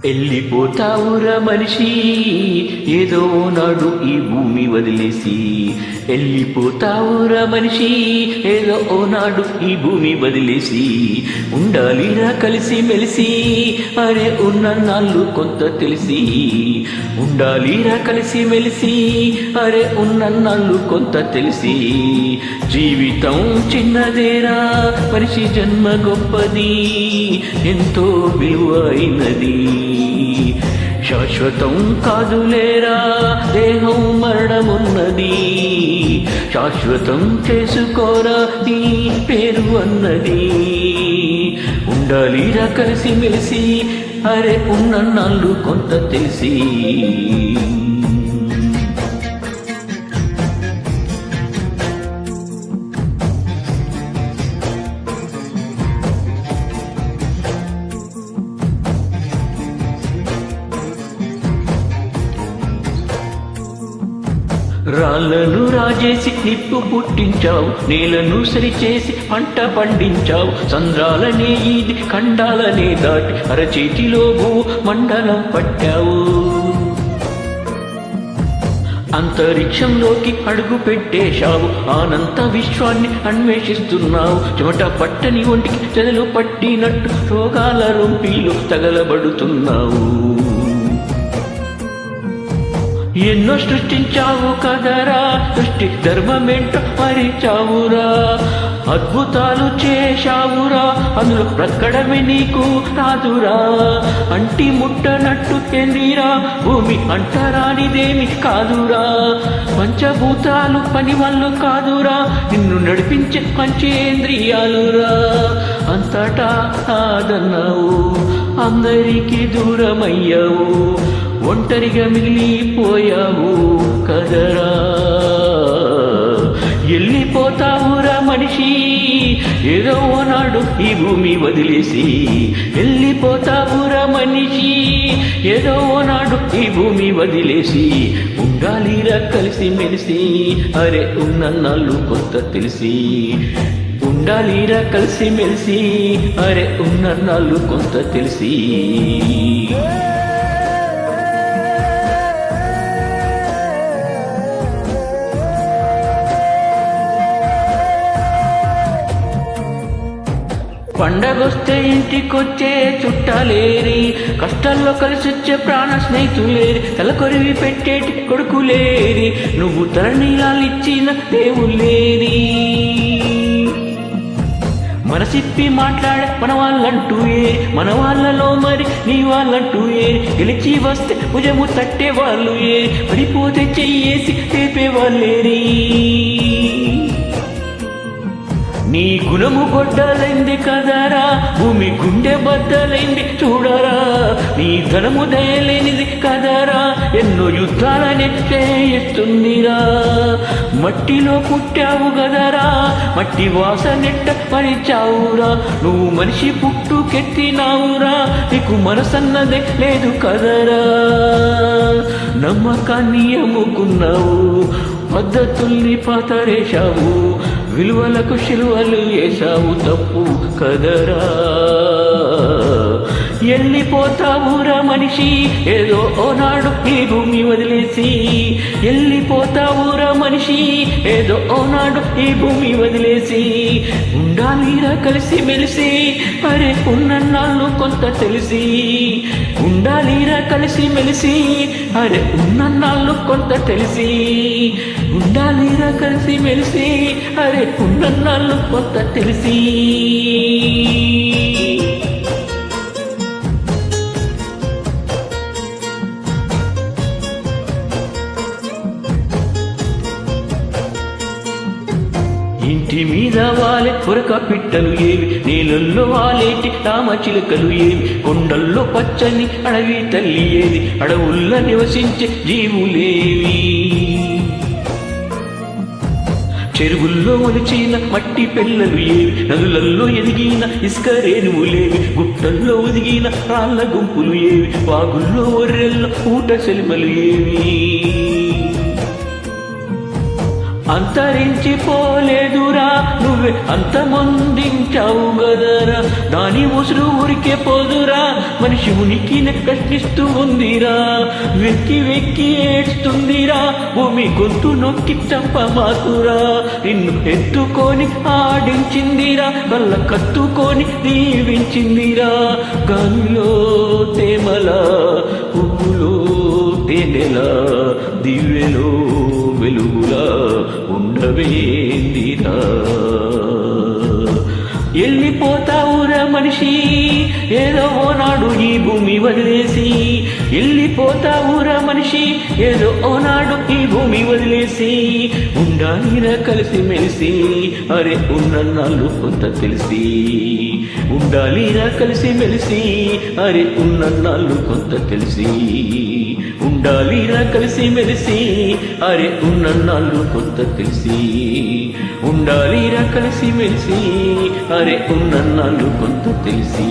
వెళ్ళిపోతావురా మనిషి ఏదో నాడు ఈ భూమి వదిలేసి. వెళ్ళిపోతావురా మనిషి ఏదో ఓనాడు ఈ భూమి వదిలేసి. ఉండాలిరా కలిసి మెలిసి అరే ఉన్న నాళ్ళు కొంత తెలిసి. ఉండాలిరా కలిసి మెలిసి అరే ఉన్న నాళ్ళు కొంత తెలిసి. జీవితం చిన్నదేరా మనిషి జన్మ గొప్పది ఎంతో విలువైనది. శాశ్వతం కాదులేరా దేహం మరణమున్నది. శాశ్వతం చేసుకోరా నీ పేరు అన్నది. ఉండాలిరా కలిసి మెలిసి అరే ఉన్న నాళ్ళు కొంత తెలిసి. రాళ్ళను రాజేసి నిప్పు పుట్టించావు, నేలను సరిచేసి పంట పండించావు. సంద్రాలనే ఈది ఖండాలనే దాటి అరచేతిలో భూ మండలం పట్టావు. అంతరిక్షంలోకి అడుగు పెట్టేశావు, అనంత విశ్వాన్ని అన్వేషిస్తున్నావు. చెమట పట్టని ఒంటికి చెదలు పట్టినట్టు రోగాల రొంపిలో తగలబడుతున్నావు. ఎన్నో సృష్టించావు కదరా, సృష్టి ధర్మమేంటో మరిచావురా. అద్భుతాలు చేశావురా, అందులో బ్రతకడమే నీకు రాదురా. అంటి ముట్టనట్టు ఎందిరా భూమి అంటరానిదేమి కాదురా. పంచభూతాలు పని వల్ల కాదురా, నిన్ను నడిపించే పంచేంద్రియాలురా. అంతటా కాదన్నావు, అందరికీ దూరమయ్యావు, ఒంటరిగా మిగిలిపోయావు కదరా. వెళ్ళిపోతావురా మనిషి ఏదో నాడు ఈ భూమి వదిలేసి. వెళ్ళిపోతావురా మనిషి ఏదో నాడు ఈ భూమి వదిలేసి. ఉండాలిరా కలిసి మెలిసి అరే ఉన్న నాళ్ళు కొంత తెలిసి. ఉండాలిరా కలిసి మెలిసి అరే ఉన్న నాళ్ళు కొంత తెలిసి. పండగొస్తే ఇంటికొచ్చే చుట్టాలేరి, కష్టాల్లో కలిసొచ్చే ప్రాణ స్నేహితులేరి, తలకొరివి పెట్టేటి కొడుకులేరి, నువ్వు తరణీలాలిచ్చిన దేవులేరి. మనసిప్పి మాట్లాడే మన వాళ్ళంటూ ఏరి, మన వాళ్ళలో మరి నీ వాళ్ళంటూ ఏరి. గెలిచి వస్తే భుజము తట్టే వాళ్ళు ఏరి, పడిపోతే చెయ్యేసి లేపే వాళ్ళేరి. నీ గుణము గొడ్డలైంది కదరా, భూమి గుండె బద్దలైంది చూడరా. నీ ధనము దయలేనిది కదరా, ఎన్నో యుద్ధాలనే చేయిస్తుందిరా. మట్టిలో పుట్టావు గదరా, మట్టి వాసనెట్ట పరిచావురా. నువ్వు మనిషి పుట్టుకెత్తినావురా, నీకు మనసన్నదే లేదు కదరా. నమ్మకాన్ని అమ్ముకున్నావు, పద్ధతుల్ని పాతరేశావు, విలువలకు శిలువలు వేశావు, తప్పు కదరా. వెళ్ళిపోతావురా మనిషి ఏదో ఓనాడు ఈ భూమి వదిలేసి. వెళ్ళిపోతావురా మనిషి ఏదో ఓనాడు ఈ భూమి వదిలేసి. ఉండాలిరా కలిసి మెలిసి అరే ఉన్న నాళ్ళు కొంత తెలిసి. ఉండాలిరా కలిసి మెలిసి అరే ఉన్న నాళ్ళు కొంత తెలిసి. ఉండాలిరా కలిసి మెలిసి అరే ఉన్న నాళ్ళు కొంత తెలిసి. ఇంటి మీద వాలే కొరక పిట్టలు ఏవి, నీళ్ళల్లో వాలేటి రామచిలుకలు ఏవి, కొండల్లో పచ్చని అడవి తల్లి ఏది, అడవుల్లో నివసించే జీవులేవి. చెరువుల్లో ఒలిచిన మట్టి పిల్లలు ఏవి, నదులల్లో ఎదిగిన ఇసుక రేణువులేవి, గుట్టల్లో ఒదిగిన రాళ్ళ గుంపులు ఏవి, వాగుల్లో ఒర్రెల్లో ఊట సెలిమలు ఏవి. అంతరించిపోలేదురా నువ్వే అంతమొందించావు గదరా దాని ఉసురు ఊరికే పోదురా మనిషి ఉనికిని ప్రశ్నిస్తూ ఉందిరా వెక్కి వెక్కి ఏడ్స్తుందిరా భూమి గొంతు నొక్కి చంపమాకురా నిన్ను ఎత్తుకొని ఆడించిందిరా వల్ల కత్తుకొని దీవించిందిరా గాలిలో తేమల పువ్వులో తేనెలా దివ్యలో వెలుగులా ఉండవేందిరా వెళ్ళిపోతావురా మనిషి ఏదో ఓనాడు ఈ భూమి వదిలేసి వెళ్ళిపోతావురా మనిషి ఏదో ఓనాడు ఈ భూమి వదిలేసి ఉండాలిరా కలిసి మెలిసి అరే ఉన్నన్నాళ్ళు కొంత తెలిసి ఉండాలిరా కలిసి మెలిసి అరే ఉన్నన్నాళ్ళు కొంత తెలిసి ఉండాలిరా కలిసి మెలిసి అరే ఉన్నన్నాళ్ళు కొంత తెలిసి ఉండాలిరా కలిసి మెలిసి అరే ఉన్నన్నాళ్ళు కొంత తెలిసి